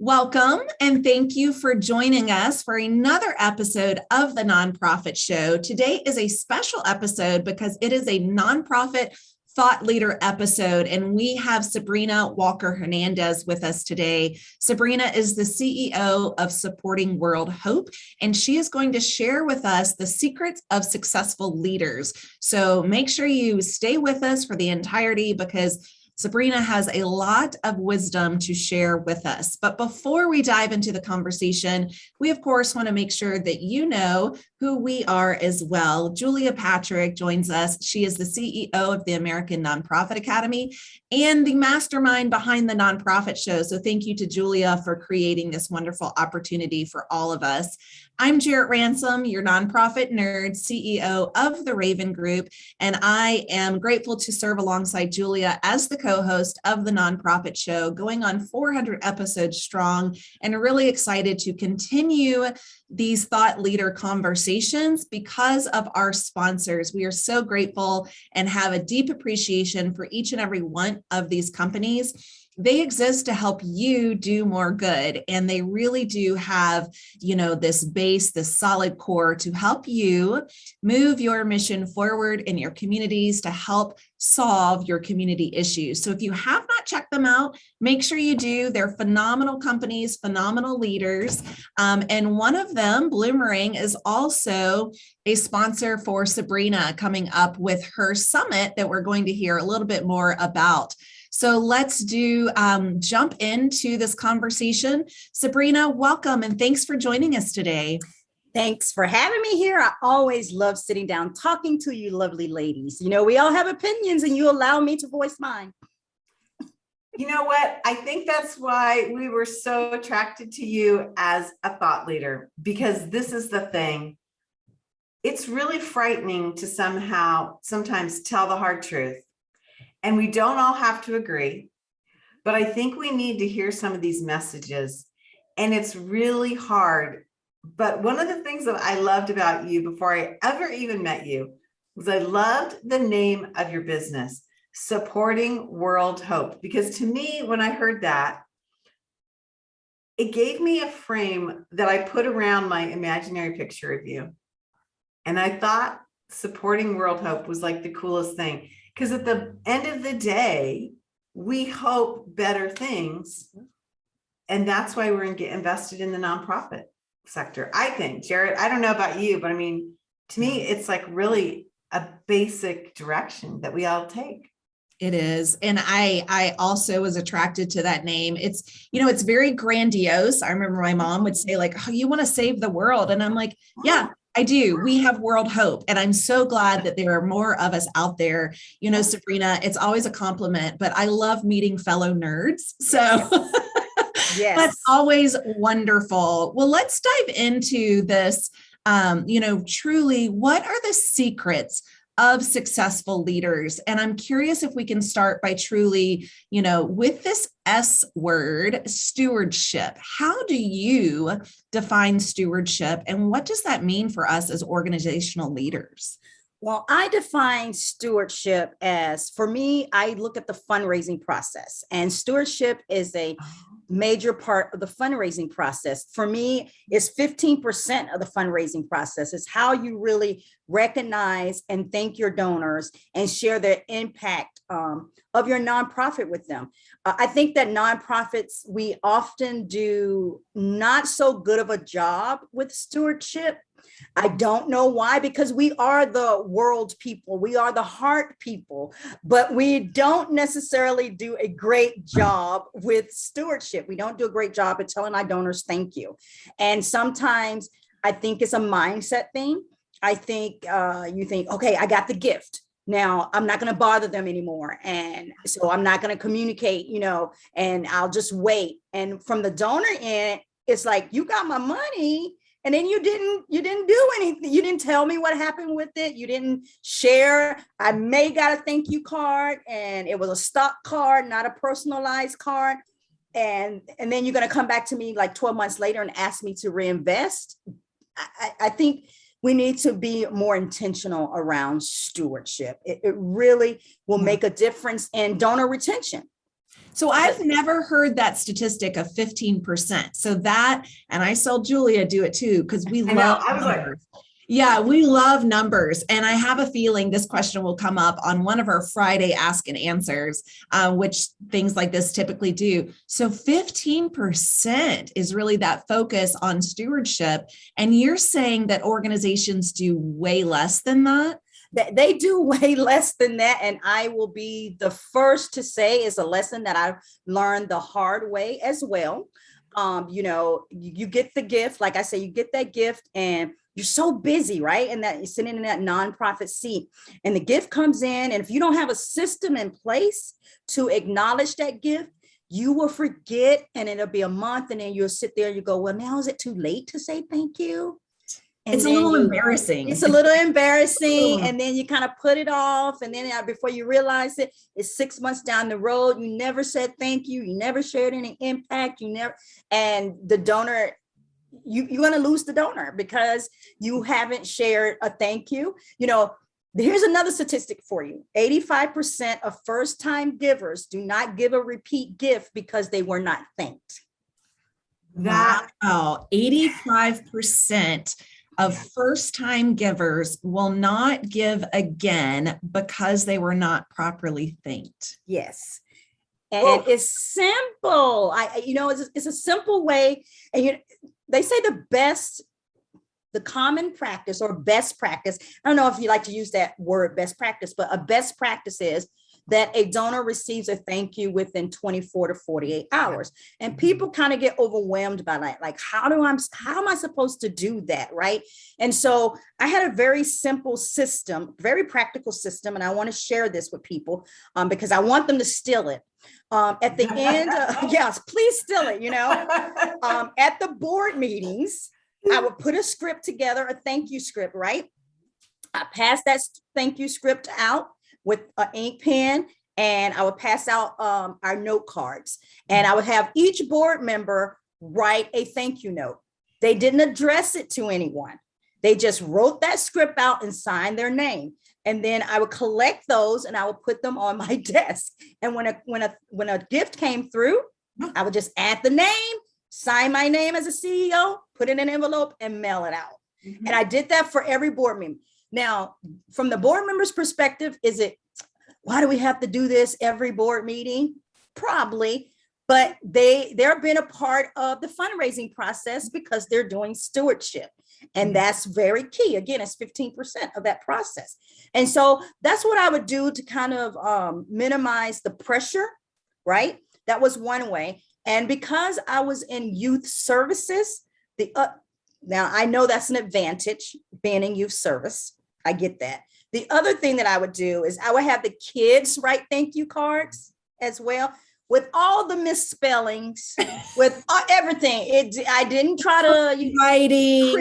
Welcome, and thank you for joining us for another episode of the Nonprofit Show. Today is a special episode because it is a nonprofit thought leader episode, and we have Sabrina Walker Hernandez with us today. Sabrina is the CEO of Supporting World Hope, and she is going to share with us the secrets of successful leaders. So make sure you stay with us for the entirety because Sabrina has a lot of wisdom to share with us. But before we dive into the conversation, we of course want to make sure that you know who we are as well. Julia Patrick joins us. She is the CEO of the American Nonprofit Academy and the mastermind behind the Nonprofit Show. So thank you to Julia for creating this wonderful opportunity for all of us. I'm Jarrett Ransom, your nonprofit nerd, CEO of the Raven Group, and I am grateful to serve alongside Julia as the co-host of the Nonprofit Show, going on 400 episodes strong, and really excited to continue these thought leader conversations because of our sponsors. We are so grateful and have a deep appreciation for each and every one of these companies. They exist to help you do more good. And they really do have, this base, this solid core to help you move your mission forward in your communities to help solve your community issues. So if you have not checked them out, make sure you do. They're phenomenal companies, phenomenal leaders. And one of them, Bloomerang, is also a sponsor for Sabrina coming up with her summit that we're going to hear a little bit more about. So let's jump into this conversation. Sabrina, welcome and thanks for joining us today. Thanks for having me here. I always love sitting down, talking to you lovely ladies. We all have opinions and you allow me to voice mine. You know what? I think that's why we were so attracted to you as a thought leader, because this is the thing. It's really frightening to sometimes tell the hard truth. And we don't all have to agree, but I think we need to hear some of these messages, and it's really hard. But one of the things that I loved about you before I ever even met you was I loved the name of your business, Supporting World Hope, because to me, when I heard that, it gave me a frame that I put around my imaginary picture of you. And I thought Supporting World Hope was like the coolest thing. Because at the end of the day, we hope better things. And that's why we're invested in the nonprofit sector. I think, Jarrett, I don't know about you, but to me, it's like really a basic direction that we all take. It is. And I also was attracted to that name. It's very grandiose. I remember my mom would say oh, you want to save the world. And I'm like, yeah, I do. We have World Hope. And I'm so glad that there are more of us out there. Sabrina, it's always a compliment, but I love meeting fellow nerds. So yes. That's always wonderful. Well, let's dive into this. Truly, what are the secrets of successful leaders? And I'm curious if we can start by truly, with this S word, stewardship. How do you define stewardship, and what does that mean for us as organizational leaders? Well, I define stewardship as, for me, I look at the fundraising process, and stewardship is a major part of the fundraising process. For me, it's 15% of the fundraising process. It's how you really recognize and thank your donors and share the impact of your nonprofit with them. I think that nonprofits, we often do not so good of a job with stewardship. I don't know why, because we are the world people, we are the heart people, but we don't necessarily do a great job with stewardship. We don't do a great job at telling our donors thank you. And sometimes I think it's a mindset thing. I think you think, okay, I got the gift. Now I'm not going to bother them anymore. And so I'm not going to communicate, and I'll just wait. And from the donor end, it's like, you got my money. And then you didn't do anything. You didn't tell me what happened with it. You didn't share. I may got a thank you card, and it was a stock card, not a personalized card. And then you're going to come back to me like 12 months later and ask me to reinvest. I think we need to be more intentional around stewardship. It really will make a difference in donor retention. So I've never heard that statistic of 15%. So that, and I saw Julia do it too, because we I know. love I was like, numbers. Yeah, we love numbers. And I have a feeling this question will come up on one of our Friday ask and answers, which things like this typically do. So 15% is really that focus on stewardship. And you're saying that organizations do way less than that? They do way less than that. And I will be the first to say it's a lesson that I've learned the hard way as well. You get the gift, like I say, you get that gift and you're so busy, right? And that you're sitting in that nonprofit seat and the gift comes in. And if you don't have a system in place to acknowledge that gift, you will forget and it'll be a month and then you'll sit there and you go, well, now is it too late to say thank you? And it's a little embarrassing. It's a little embarrassing. And then you kind of put it off. And then before you realize it, it's 6 months down the road. You never said thank you. You never shared any impact. And the donor, you're going to lose the donor because you haven't shared a thank you. Here's another statistic for you. 85% of first-time givers do not give a repeat gift because they were not thanked. Wow, 85% of first-time givers will not give again because they were not properly thanked. Yes. And it's simple. It's a simple way. And they say the common practice or best practice, I don't know if you like to use that word best practice, but a best practice is that a donor receives a thank you within 24 to 48 hours. And people kind of get overwhelmed by that. Like, how am I supposed to do that? Right. And so I had a very simple system, very practical system. And I want to share this with people because I want them to steal it. At the end, yes, please steal it, at the board meetings, I would put a script together, a thank you script, right? I pass that thank you script out with an ink pen, and I would pass out our note cards, and I would have each board member write a thank you note. They didn't address it to anyone. They just wrote that script out and signed their name. And then I would collect those and I would put them on my desk. And when a gift came through, I would just add the name, sign my name as a CEO, put it in an envelope and mail it out. Mm-hmm. And I did that for every board member. Now, from the board member's perspective, why do we have to do this every board meeting? Probably, but they're been a part of the fundraising process because they're doing stewardship. And that's very key. Again, it's 15% of that process. And so that's what I would do to kind of minimize the pressure, right? That was one way. And because I was in youth services, now I know that's an advantage being in youth service. I get that. The other thing that I would do is I would have the kids write thank you cards as well, with all the misspellings, with everything. I didn't try to writing,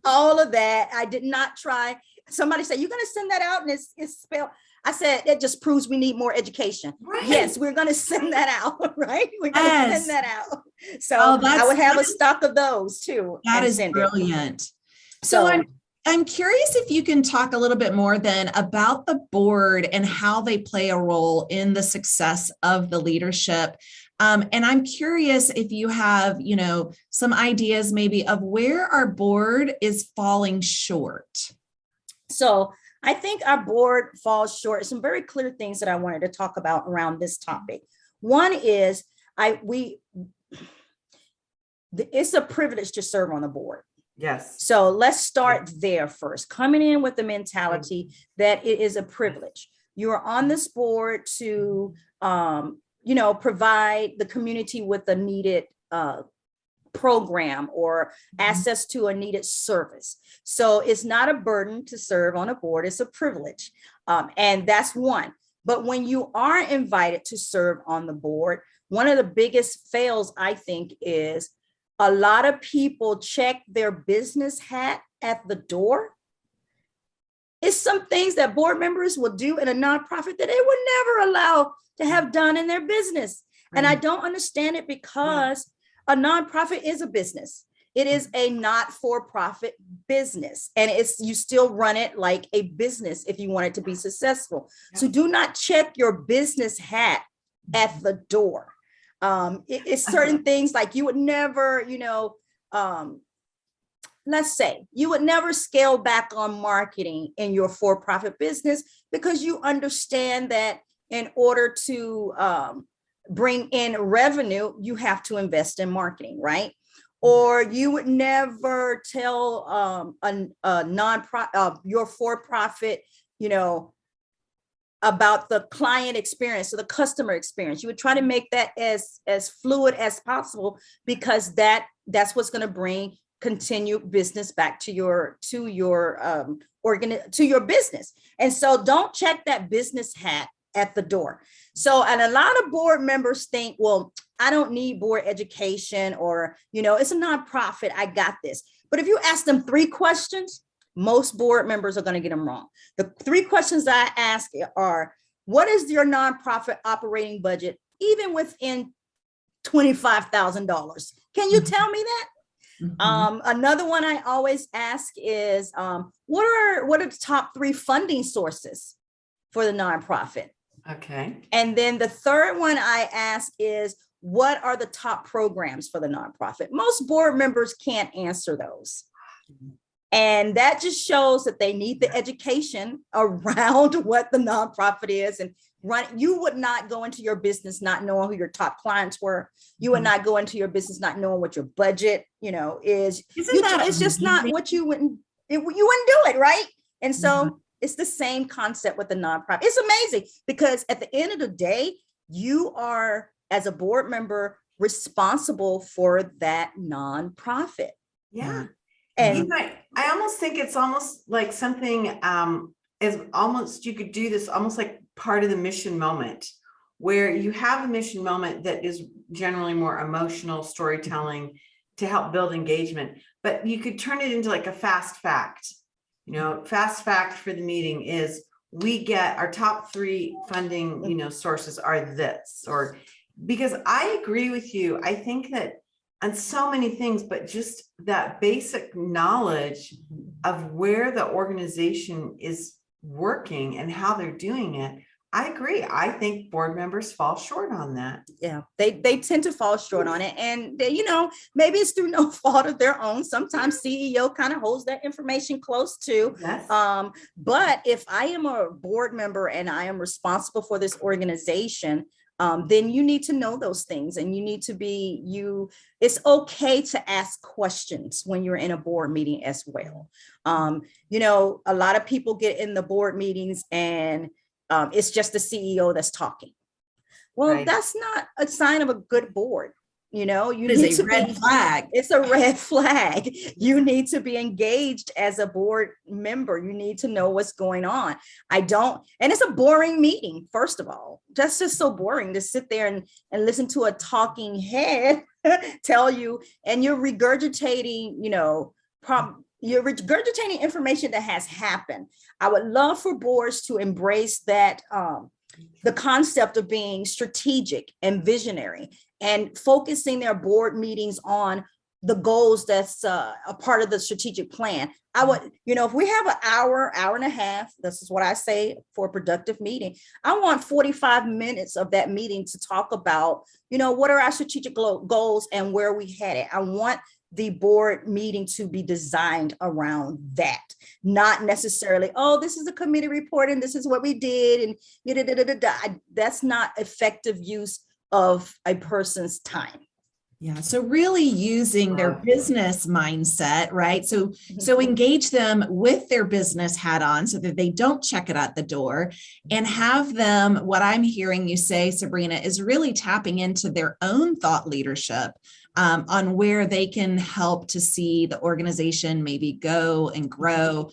all of that. I did not try. Somebody said, "You're going to send that out and it's spelled." I said, "It just proves we need more education." Right. Yes, we're going to send that out. Right, we're going to send that out. So I would have a stock of those too. That is brilliant. So I'm curious if you can talk a little bit more then about the board and how they play a role in the success of the leadership. And I'm curious if you have, some ideas maybe of where our board is falling short. So I think our board falls short. Some very clear things that I wanted to talk about around this topic. One is it's a privilege to serve on the board. Yes. So let's start there first, coming in with the mentality that it is a privilege. You are on this board to, provide the community with a needed program or access to a needed service. So it's not a burden to serve on a board, it's a privilege. And that's one. But when you are invited to serve on the board, one of the biggest fails, I think, is a lot of people check their business hat at the door. It's some things that board members will do in a nonprofit that they would never allow to have done in their business. Right. And I don't understand it because a nonprofit is a business. It is a not-for-profit business, and you still run it like a business if you want it to be successful. So do not check your business hat at the door. It's certain things like you would never, let's say you would never scale back on marketing in your for-profit business because you understand that in order to bring in revenue, you have to invest in marketing, right? Or you would never tell a nonprofit, your for-profit, about the client experience or the customer experience. You would try to make that as fluid as possible because that's what's going to bring continued business back to your business. And so don't check that business hat at the door. So, and a lot of board members think, well, I don't need board education, or, it's a nonprofit, I got this. But if you ask them 3 questions, most board members are going to get them wrong. The 3 questions I ask are, what is your nonprofit operating budget, even within $25,000? Can you tell me that? Another one I always ask is, what are the top 3 funding sources for the nonprofit? Okay. And then the third one I ask is, what are the top programs for the nonprofit? Most board members can't answer those. And that just shows that they need the education around what the nonprofit is. And you would not go into your business not knowing who your top clients were. You would not go into your business not knowing what your budget, is. It's just not what you wouldn't do it, right? And so it's the same concept with the nonprofit. It's amazing because at the end of the day, you are, as a board member, responsible for that nonprofit. Yeah. And I almost think it's almost like something you could do this almost like part of the mission moment, where you have a mission moment that is generally more emotional storytelling to help build engagement, but you could turn it into like a fast fact. Fast fact for the meeting is we get our top 3 funding, sources are this, or because I agree with you. I think that on so many things, but just that basic knowledge of where the organization is working and how they're doing it. I agree. I think board members fall short on that. Yeah, they tend to fall short on it. And maybe it's through no fault of their own. Sometimes CEO kind of holds that information close to. Yes. But if I am a board member and I am responsible for this organization, then you need to know those things, and you need to it's okay to ask questions when you're in a board meeting as well. A lot of people get in the board meetings and it's just the CEO that's talking. Well, right. That's not a sign of a good board. You need to red flag. It's a red flag. You need to be engaged as a board member. You need to know what's going on. And it's a boring meeting. First of all, that's just so boring to sit there and listen to a talking head tell you, and you're regurgitating, you're regurgitating information that has happened. I would love for boards to embrace that, the concept of being strategic and visionary and focusing their board meetings on the goals that's a part of the strategic plan. I would, if we have an hour and a half, this is what I say for a productive meeting, I want 45 minutes of that meeting to talk about, what are our strategic goals and where we headed. I want the board meeting to be designed around that, not necessarily, this is a committee report and this is what we did. And that's not effective use of a person's time. Yeah. So really using their business mindset, right? So engage them with their business hat on so that they don't check it at the door, and have them, what I'm hearing you say, Sabrina, is really tapping into their own thought leadership on where they can help to see the organization maybe go and grow.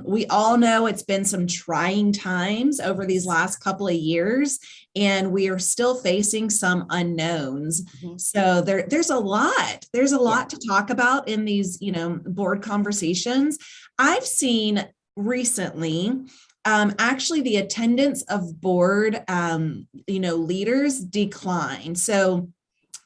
We all know it's been some trying times over these last couple of years, and we are still facing some unknowns. Mm-hmm. So there's a lot to talk about in these, board conversations. I've seen recently, actually the attendance of board, leaders decline. So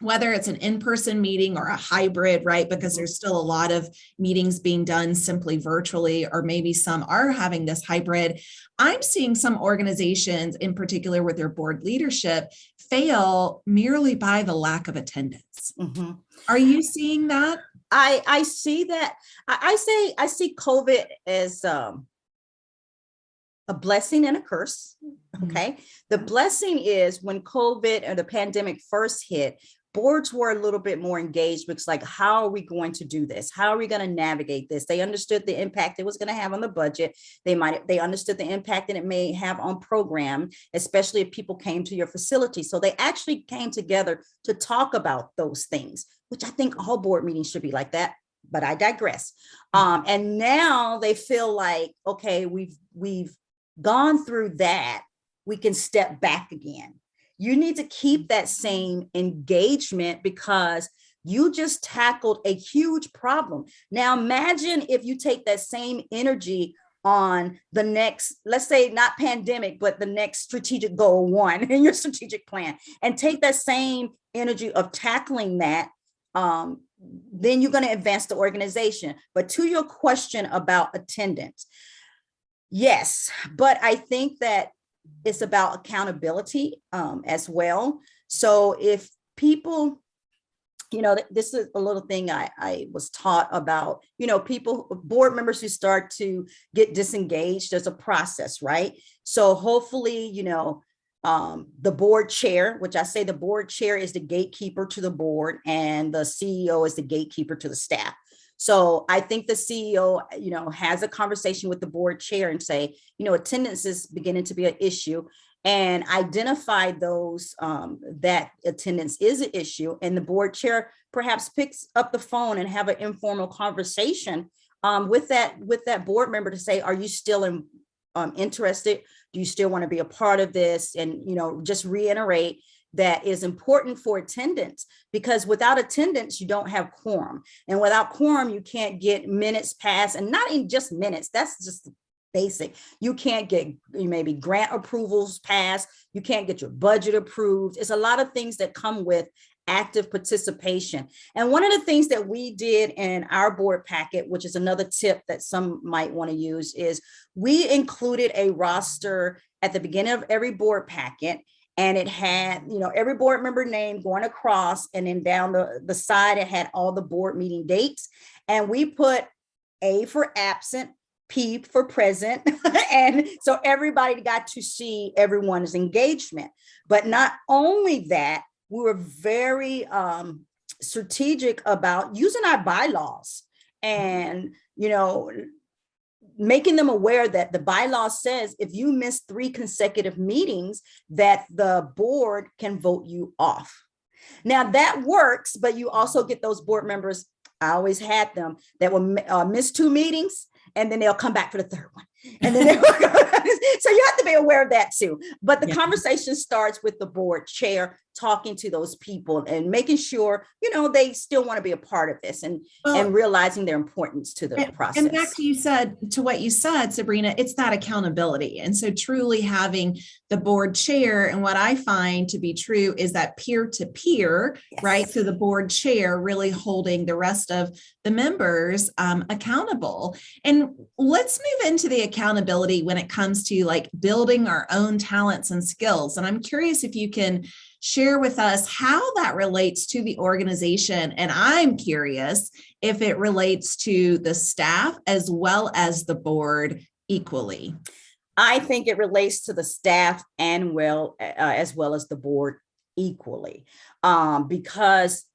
whether it's an in-person meeting or a hybrid, right? Because there's still a lot of meetings being done simply virtually, or maybe some are having this hybrid. I'm seeing some organizations, in particular with their board leadership, fail merely by the lack of attendance. Mhm. Are you seeing that? I see that. I see COVID as a blessing and a curse. Okay. The blessing is when COVID or the pandemic first hit, boards were a little bit more engaged because, like, how are we going to do this? How are we going to navigate this? They understood the impact it was going to have on the budget. They understood the impact that it may have on program, especially if people came to your facility. So they actually came together to talk about those things, which I think all board meetings should be like that. But I digress. And now they feel like, okay, we've gone through that, we can step back again. You need to keep that same engagement because you just tackled a huge problem. Now imagine if you take that same energy on the next, let's say not pandemic, but the next strategic goal 1 in your strategic plan, and take that same energy of tackling that. Then you're going to advance the organization. But to your question about attendance, yes, but I think that it's about accountability as well. So if people, this is a little thing I was taught about, people, board members who start to get disengaged, there's a process, right? So hopefully, the board chair, which I say the board chair is the gatekeeper to the board and the CEO is the gatekeeper to the staff. So I think the CEO, has a conversation with the board chair and say, attendance is beginning to be an issue, and identify those that attendance is an issue. And the board chair perhaps picks up the phone and have an informal conversation with that board member to say, are you still interested? Do you still want to be a part of this? And, just reiterate that is important for attendance, because without attendance, you don't have quorum. And without quorum, you can't get minutes passed, and not even just minutes. That's just basic. You can't get maybe grant approvals passed. You can't get your budget approved. It's a lot of things that come with active participation. And one of the things that we did in our board packet, which is another tip that some might want to use, is we included a roster at the beginning of every board packet. And it had, every board member name going across, and then down the side, it had all the board meeting dates. And we put A for absent, P for present. And so everybody got to see everyone's engagement. But not only that, we were very strategic about using our bylaws and, making them aware that the bylaw says if you miss 3 consecutive meetings, that the board can vote you off. Now that works, but you also get those board members, I always had them, that will miss 2 meetings, and then they'll come back for the 3rd one. And then so you have to be aware of that too. But the conversation starts with the board chair talking to those people and making sure, they still want to be a part of this, and realizing their importance to the process. And back to what you said, Sabrina, it's that accountability. And so truly having the board chair, and what I find to be true is that peer to peer, right? So the board chair really holding the rest of the members accountable. And let's move into the accountability when it comes to like building our own talents and skills. And I'm curious if you can share with us how that relates to the organization. And I'm curious if it relates to the staff as well as the board equally. I think it relates to the staff and as well as the board equally, because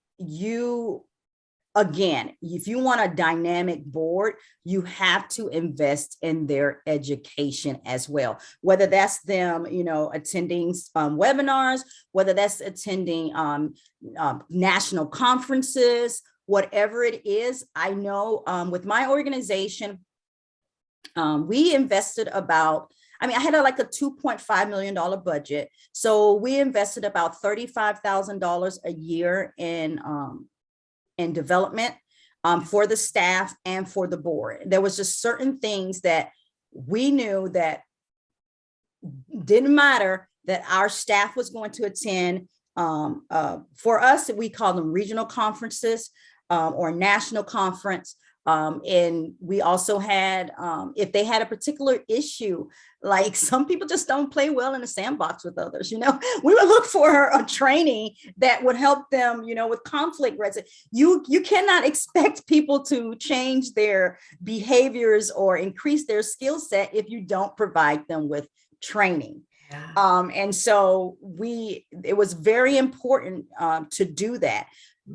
again, if you want a dynamic board, you have to invest in their education as well, whether that's them, attending webinars, whether that's attending national conferences, whatever it is. I know with my organization, we invested I had like a $2.5 million budget. So we invested about $35,000 a year in development for the staff and for the board. There was just certain things that we knew that didn't matter, that our staff was going to attend, For us, we call them regional conferences or national conference. And we also had, if they had a particular issue, like some people just don't play well in the sandbox with others, we would look for a training that would help them, with conflict resolution. You cannot expect people to change their behaviors or increase their skill set if you don't provide them with training. Yeah. And so it was very important to do that.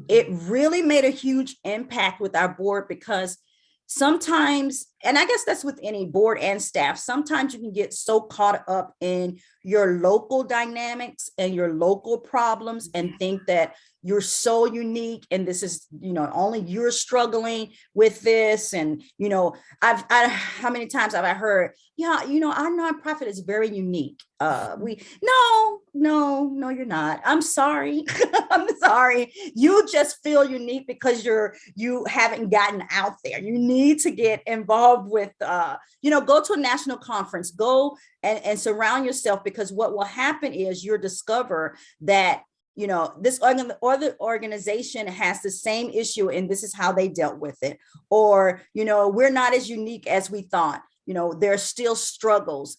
It really made a huge impact with our board because sometimes, and I guess that's with any board and staff, sometimes you can get so caught up in your local dynamics and your local problems and think that you're so unique and this is, only you're struggling with this. And, how many times have I heard, our nonprofit is very unique. No, you're not. I'm sorry. I'm sorry. You just feel unique because you haven't gotten out there. You need to get involved with, go to a national conference, go and surround yourself, because what will happen is you'll discover that this organization has the same issue and this is how they dealt with it. Or, we're not as unique as we thought. There's still struggles.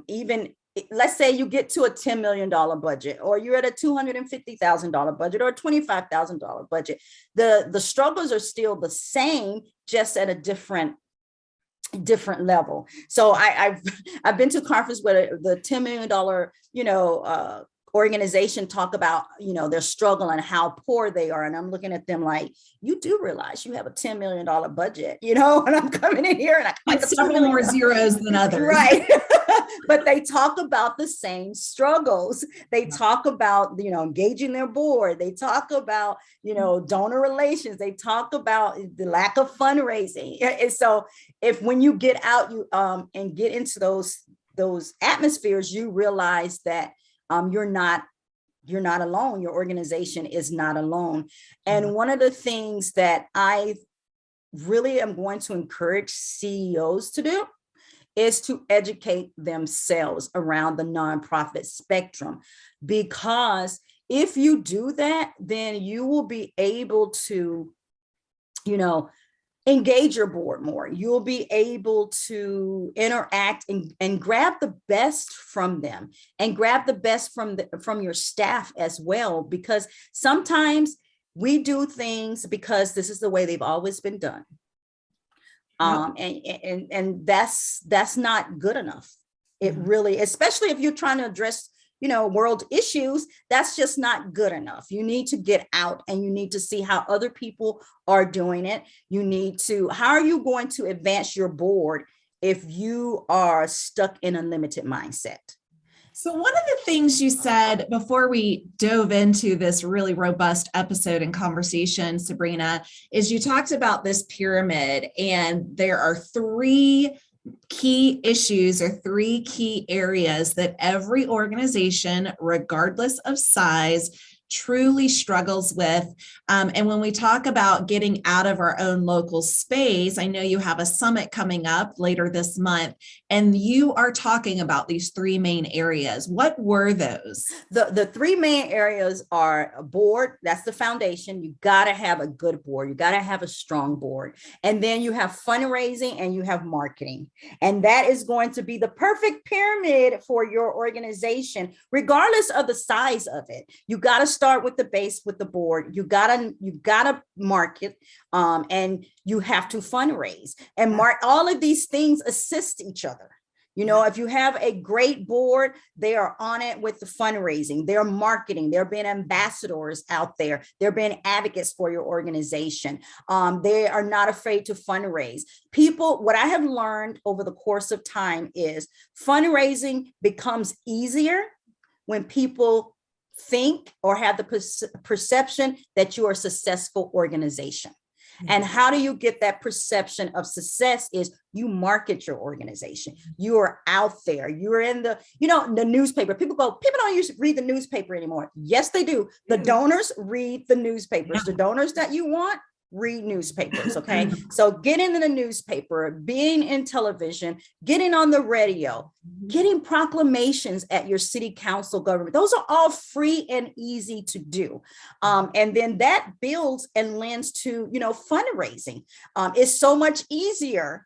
Even let's say you get to a $10 million budget, or you're at a $250,000 budget or a $25,000 budget. The struggles are still the same, just at a different level. So I've been to a conference where the $10 million, organization talk about, their struggle and how poor they are. And I'm looking at them like, you do realize you have a $10 million budget, and I'm coming in here and I like several more zeros than others. Right. But they talk about the same struggles. They talk about, engaging their board. They talk about, donor relations. They talk about the lack of fundraising. And so when you get out, and get into those atmospheres, you realize that you're not alone. Your organization is not alone. And one of the things that I really am going to encourage CEOs to do is to educate themselves around the nonprofit spectrum, because if you do that, then you will be able to, engage your board more. You'll be able to interact and grab the best from them, and grab the best from your staff as well, because sometimes we do things because this is the way they've always been done. And that's not good enough. It really, especially if you're trying to address, world issues, that's just not good enough. You need to get out and you need to see how other people are doing it. How are you going to advance your board if you are stuck in a limited mindset? So one of the things you said before we dove into this really robust episode and conversation, Sabrina, is you talked about this pyramid, and there are three key issues or three key areas that every organization, regardless of size, truly struggles with. And when we talk about getting out of our own local space, I know you have a summit coming up later this month, and you are talking about these three main areas. What were those? The three main areas are a board. That's the foundation. You got to have a good board. You got to have a strong board. And then you have fundraising and you have marketing. And that is going to be the perfect pyramid for your organization, regardless of the size of it. You got to start with the base, with the board. You gotta market, and you have to fundraise and all of these things assist each other. If you have a great board, they are on it with the fundraising, they're marketing, they're being ambassadors out there, they're being advocates for your organization. They are not afraid to fundraise. What I have learned over the course of time is fundraising becomes easier when people think or have the perception that you are a successful organization. And how do you get that perception of success is you market your organization. You are out there. You're in the newspaper. People don't read the newspaper anymore. Yes, they do. The donors read the newspapers. The donors that you want, read newspapers. Okay. So getting in the newspaper, being in television, getting on the radio, getting proclamations at your city council government. Those are all free and easy to do. And then that builds and lends to, fundraising. It's so much easier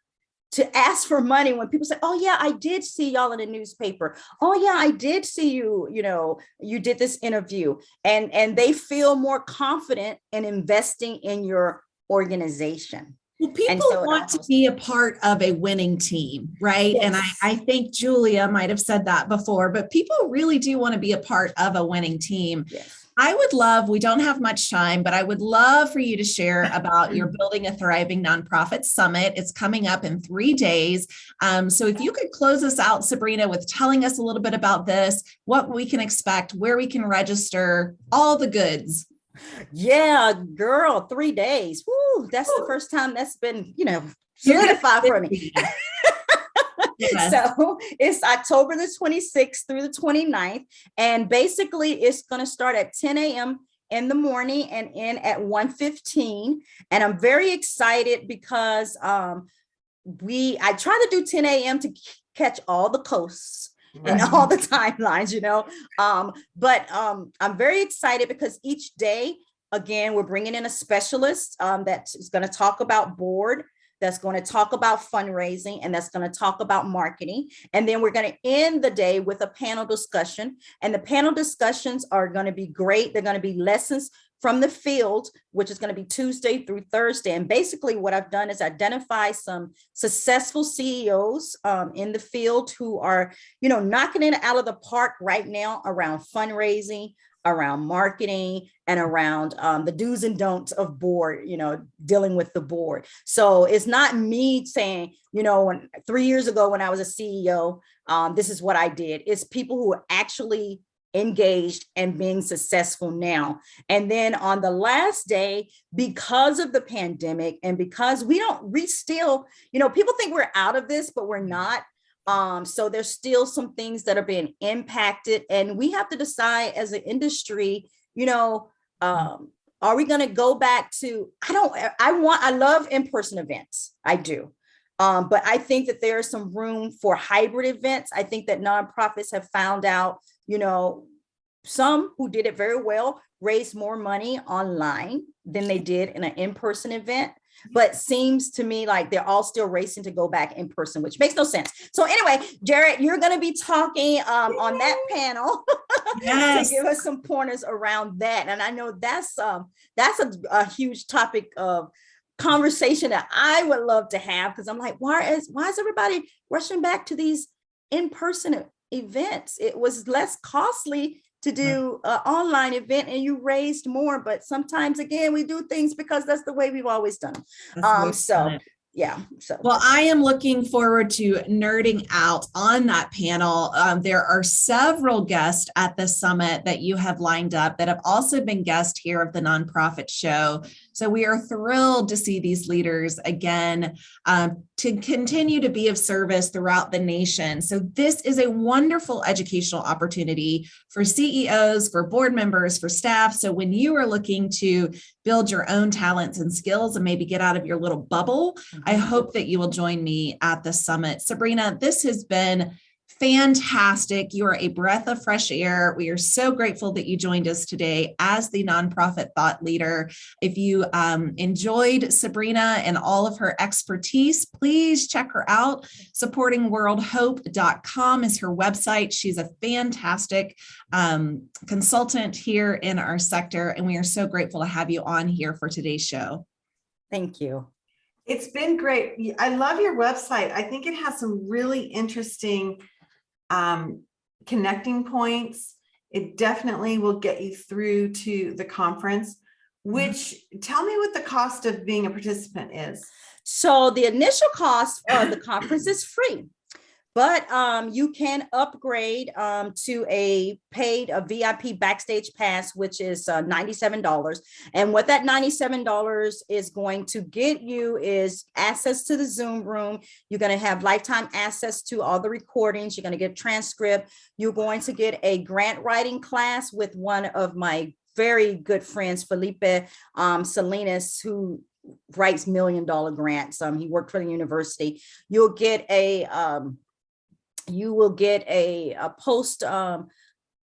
to ask for money when people say, oh yeah, I did see y'all in the newspaper. Oh yeah, I did see you, you did this interview, and they feel more confident in investing in your organization. Well, people want to be a part of a winning team, right? Yes. And I think Julia might have said that before, but people really do want to be a part of a winning team. Yes. I would love, we don't have much time, but I would love for you to share about your Building a Thriving Nonprofit Summit. It's coming up in 3 days. So if you could close us out, Sabrina, with telling us a little bit about this, what we can expect, where we can register, all the goods. Yeah, girl, 3 days. Woo, that's the first time that's been, solidified for me. Yes. So it's October the 26th through the 29th. And basically it's going to start at 10 a.m. in the morning and end at 1:15. And I'm very excited because I try to do 10 a.m. to catch all the coasts. Right. And all the timelines, but I'm very excited because each day, again, we're bringing in a specialist that is going to talk about board, that's going to talk about fundraising, and that's going to talk about marketing. And then we're going to end the day with a panel discussion. And the panel discussions are going to be great. They're going to be lessons from the field, which is going to be Tuesday through Thursday. And basically what I've done is identify some successful CEOs in the field who are, knocking it out of the park right now around fundraising, around marketing, and around the do's and don'ts of board, dealing with the board. So it's not me saying, 3 years ago when I was a CEO, this is what I did. It's people who are actually engaged and being successful now. And then on the last day, because of the pandemic and because we still, people think we're out of this, but we're not. So there's still some things that are being impacted, and we have to decide as an industry, are we going to go back to, I love in-person events. I do. But I think that there's some room for hybrid events. I think that nonprofits have found out, some who did it very well raised more money online than they did in an in-person event. But seems to me like they're all still racing to go back in person, which makes no sense. So anyway, Jared, you're going to be talking on that panel to give us some pointers around that. And I know that's a huge topic of conversation that I would love to have, because I'm like, why is everybody rushing back to these in-person events? It was less costly to do an online event and you raised more, but sometimes again, we do things because that's the way we've always done. Well, I am looking forward to nerding out on that panel. There are several guests at the summit that you have lined up that have also been guests here of the Nonprofit Show. So we are thrilled to see these leaders again, to continue to be of service throughout the nation. So this is a wonderful educational opportunity for CEOs, for board members, for staff. So when you are looking to build your own talents and skills and maybe get out of your little bubble, I hope that you will join me at the summit. Sabrina, this has been fantastic. You are a breath of fresh air. We are so grateful that you joined us today as the nonprofit thought leader. If you enjoyed Sabrina and all of her expertise, please check her out. Supportingworldhope.com is her website. She's a fantastic consultant here in our sector, and we are so grateful to have you on here for today's show. Thank you. It's been great. I love your website. I think it has some really interesting connecting points. It definitely will get you through to the conference, which tell me what the cost of being a participant is. So the initial cost of the conference is free, but you can upgrade to a paid VIP backstage pass, which is $97. And what that $97 is going to get you is access to the Zoom room. You're going to have lifetime access to all the recordings. You're going to get transcript. You're going to get a grant writing class with one of my very good friends, Felipe Salinas, who writes $1 million grants. He worked for the university. You will get a post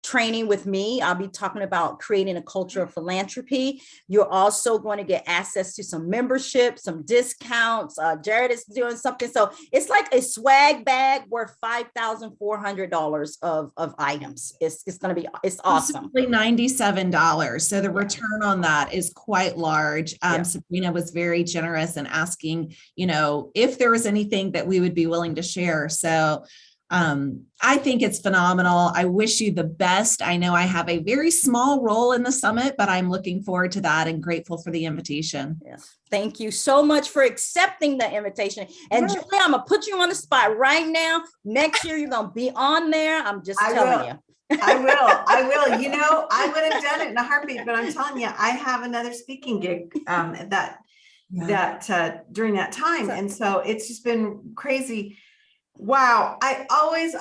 training with me. I'll be talking about creating a culture of philanthropy. You're also going to get access to some membership, some discounts. Jared is doing something. So it's like a swag bag worth $5,400 of items. It's going to be, it's awesome. $97. So the return on that is quite large. Yeah. Sabrina was very generous in asking, if there was anything that we would be willing to share. So I think it's phenomenal. I wish you the best. I know I have a very small role in the summit, but I'm looking forward to that and grateful for the invitation. Yes. Thank you so much for accepting the invitation. And Julie, I'm going to put you on the spot right now. Next year, you're going to be on there. I'm just telling you. I will. I would have done it in a heartbeat, but I'm telling you, I have another speaking gig during that time. And so it's just been crazy. Wow. I always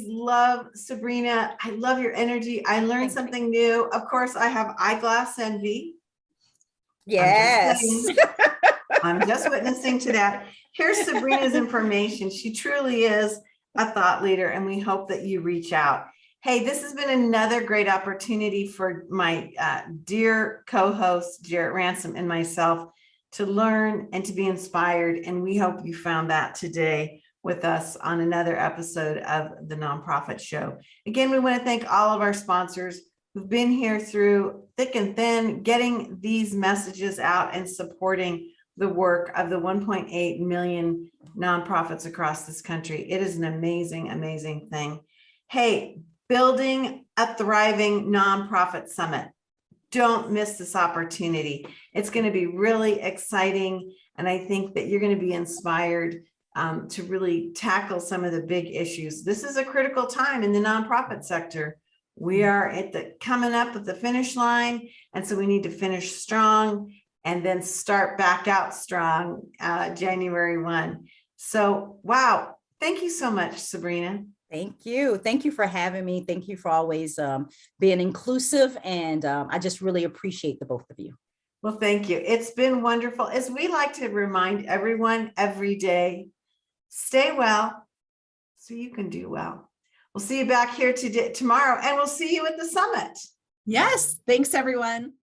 love Sabrina. I love your energy. I learned something new. Of course, I have eyeglass envy. Yes. I'm just witnessing to that. Here's Sabrina's information. She truly is a thought leader, and we hope that you reach out. Hey, this has been another great opportunity for my dear co-host, Jarrett Ransom, and myself to learn and to be inspired. And we hope you found that today with us on another episode of the Nonprofit Show. Again, we want to thank all of our sponsors who've been here through thick and thin, getting these messages out and supporting the work of the 1.8 million nonprofits across this country. It is an amazing, amazing thing. Hey, building a thriving nonprofit summit. Don't miss this opportunity. It's going to be really exciting. And I think that you're going to be inspired to really tackle some of the big issues. This is a critical time in the nonprofit sector. We are coming up at the finish line. And so we need to finish strong and then start back out strong January 1. So, wow. Thank you so much, Sabrina. Thank you. Thank you for having me. Thank you for always being inclusive. And I just really appreciate the both of you. Well, thank you. It's been wonderful. As we like to remind everyone every day, stay well so you can do well. We'll see you back here tomorrow, and we'll see you at the summit. Yes. Thanks, everyone.